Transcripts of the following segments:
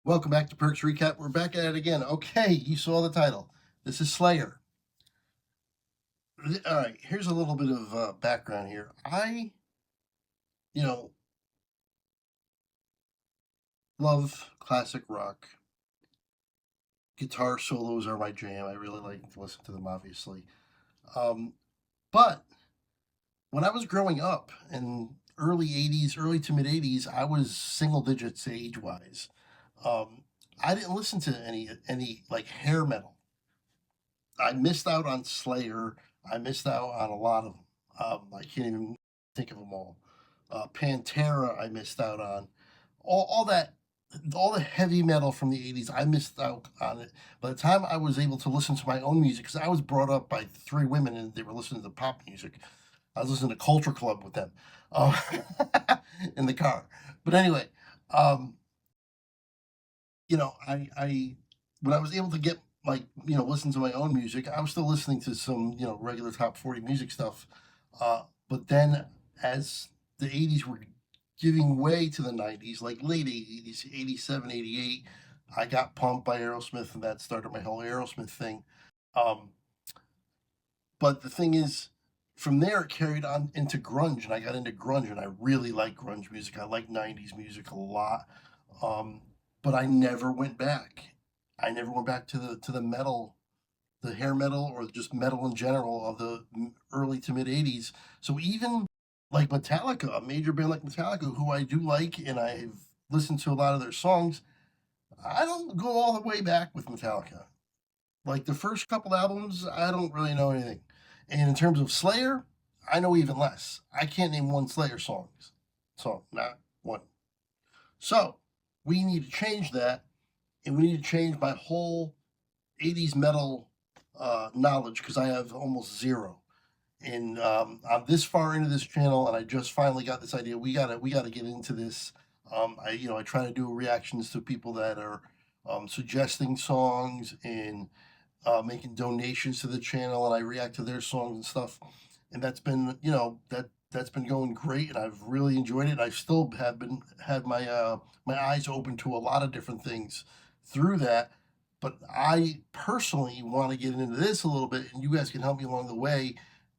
Welcome back to Perks Recap. We're back at it again. Okay, you saw the title. This is Slayer. All right, here's a little bit of background here. I, you know, love classic rock. Guitar solos are my jam. I really like to listen to them, obviously. But when I was growing up in early 80s, early to mid 80s, I was single digits age-wise. I didn't listen to any like hair metal. I missed out on Slayer. I missed out on a lot of them. I can't even think of them all. Pantera, I missed out on. All that, all the heavy metal from the 80s, I missed out on it. By the time I was able to listen to my own music, because I was brought up by three women and they were listening to pop music. I was listening to Culture Club with them in the car. But anyway, I when I was able to get listen to my own music, I was still listening to some regular top 40 music stuff. But then as the 80s were giving way to the 90s, like late 80s, 87, 88, I got pumped by Aerosmith, and that started my whole Aerosmith thing. But the thing is, from there it carried on into grunge, and I got into grunge, and I really like grunge music. I like 90s music a lot. But I never went back. I never went back to the metal, the hair metal, or just metal in general of the early to mid 80s. So even like Metallica, a major band like Metallica, who I do like, and I've listened to a lot of their songs, I don't go all the way back with Metallica. Like the first couple albums, I don't really know anything. And in terms of Slayer, I know even less. I can't name one Slayer song, not one. So we need to change that, and we need to change my whole 80s metal knowledge, because I have almost zero. And I'm this far into this channel, and I just finally got this idea. We gotta get into this. I try to do reactions to people that are suggesting songs and making donations to the channel, and I react to their songs and stuff. And that's been that's been going great, and I've really enjoyed it. I still had my my eyes open to a lot of different things through that. But I personally want to get into this a little bit, and you guys can help me along the way.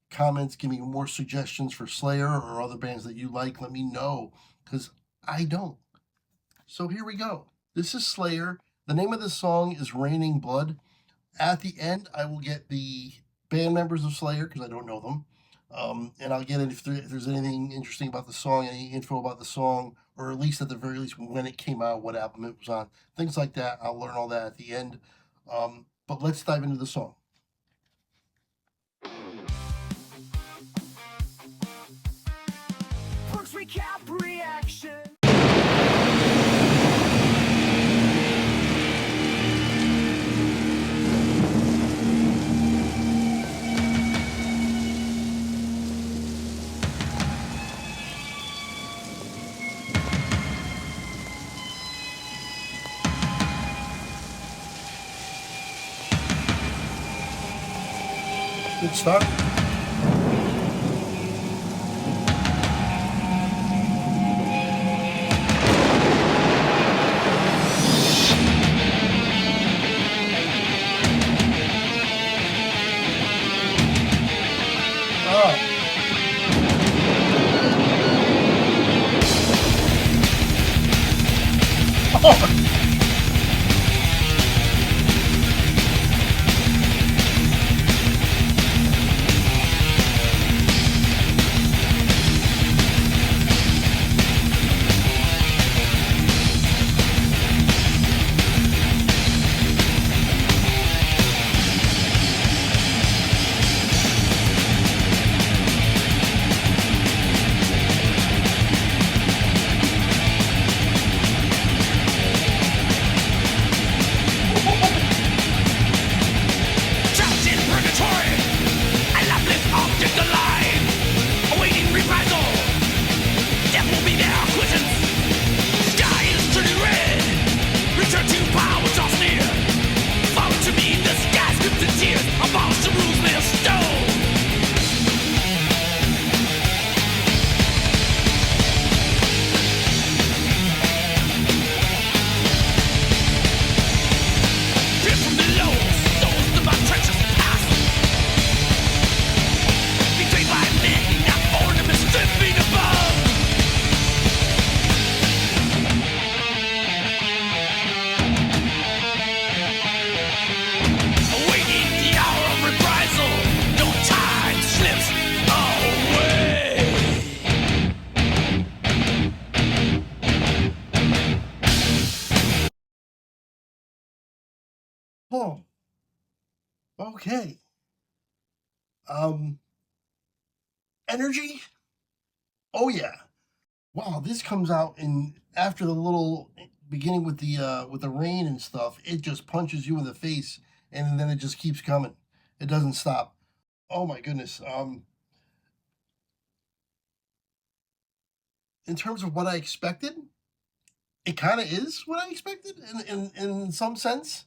Comments, give me more suggestions for Slayer or other bands that you like. Let me know, because I don't. So here we go. This is Slayer. The name of the song is Raining Blood. At the end, I will get the band members of Slayer, because I don't know them. And I'll get it if there's anything interesting about the song, any info about the song, or at least at the very least when it came out, what album it was on, things like that. I'll learn all that at the end. But let's dive into the song. Perks Recap Reaction. Good start. Oh. Oh, okay. Um, Energy. Oh yeah. Wow, this comes out in after the little beginning with the rain and stuff. It just punches you in the face, and then it just keeps coming. It doesn't stop. Oh my goodness. In terms of what I expected, it kind of is what I expected in some sense.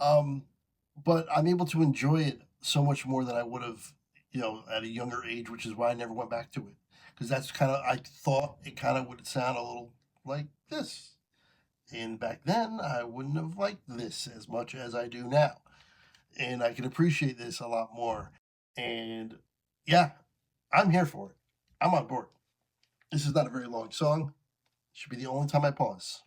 Um, but I'm able to enjoy it so much more than I would have, at a younger age, which is why I never went back to it. Because that's kind of, I thought it kind of would sound a little like this. And back then, I wouldn't have liked this as much as I do now. And I can appreciate this a lot more. And yeah, I'm here for it. I'm on board. This is not a very long song. Should be the only time I pause.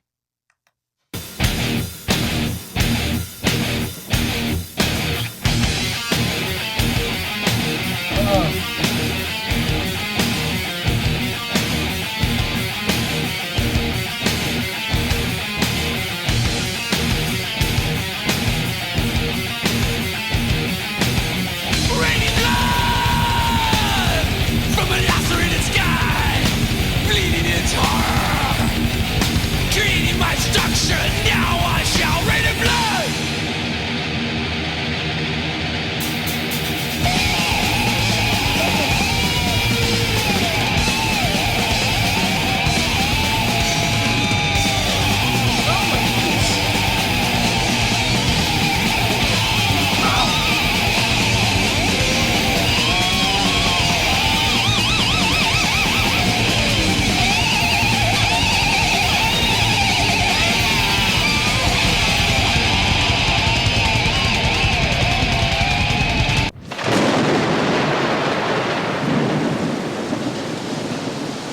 Raining blood from a lacerated sky, bleeding its horror, creating my structure. Now I shall rain in blood.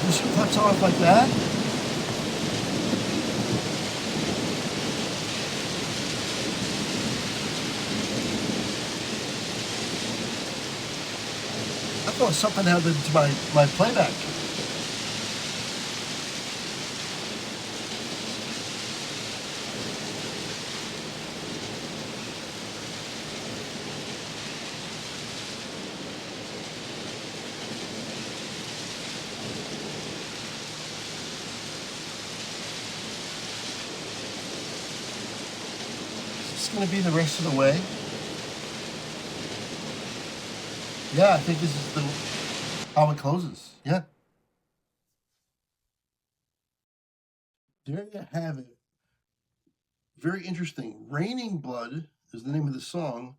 Just cuts off like that. I thought something happened to my playback. Is this going to be the rest of the way? Yeah, I think this is how it closes. Yeah. There you have it. Very interesting. Raining Blood is the name of the song,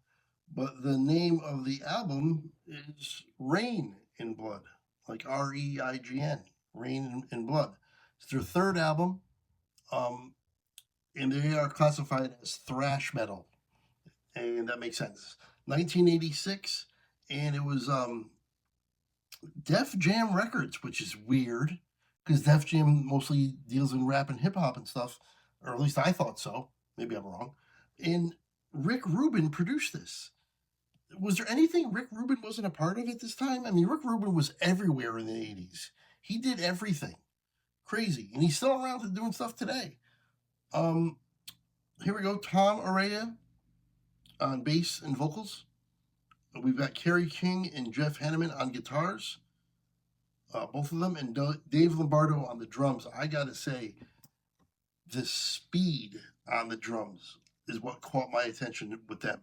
but the name of the album is Rain in Blood, like REIGN, Rain in Blood. It's their third album, um, and they are classified as thrash metal, and that makes sense. 1986, and it was Def Jam Records, which is weird because Def Jam mostly deals in rap and hip hop and stuff, or at least I thought so. Maybe I'm wrong. And Rick Rubin produced this. Was there anything Rick Rubin wasn't a part of at this time? I mean, Rick Rubin was everywhere in the 80s. He did everything. Crazy. And he's still around doing stuff today. Um, Here we go. Tom Araya on bass and vocals. We've got Kerry King and Jeff Hanneman on guitars. Both of them, and Dave Lombardo on the drums. I gotta say, the speed on the drums is what caught my attention with them.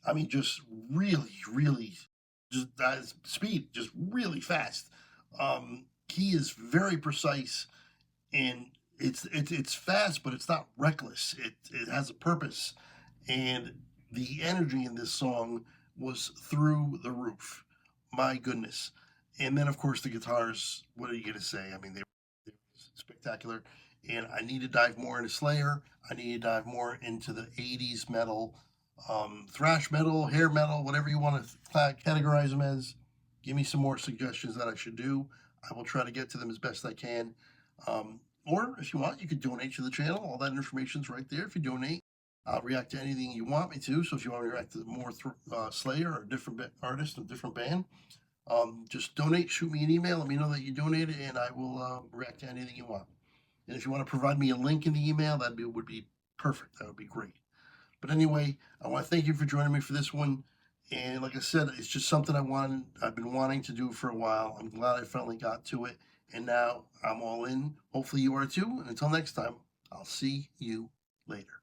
I mean, just really, just speed, just really fast. He is very precise, and it's fast, but it's not reckless. It has a purpose, and the energy in this song was through the roof. My goodness. And then, of course, the guitars. What are you gonna say? I mean, they were spectacular. And I need to dive more into Slayer. I need to dive more into the '80s metal, thrash metal, hair metal, whatever you want to categorize them as. Give me some more suggestions that I should do. I will try to get to them as best I can. Or if you want, you could donate to the channel. All that information's right there. If you donate, I'll react to anything you want me to. So if you want me to react to more Slayer or a different artist, a different band, just donate, shoot me an email, let me know that you donated, and I will react to anything you want. And if you want to provide me a link in the email, would be perfect. That would be great. But anyway, I want to thank you for joining me for this one. And like I said, it's just something I've been wanting to do for a while. I'm glad I finally got to it. And now I'm all in. Hopefully you are too. And until next time, I'll see you later.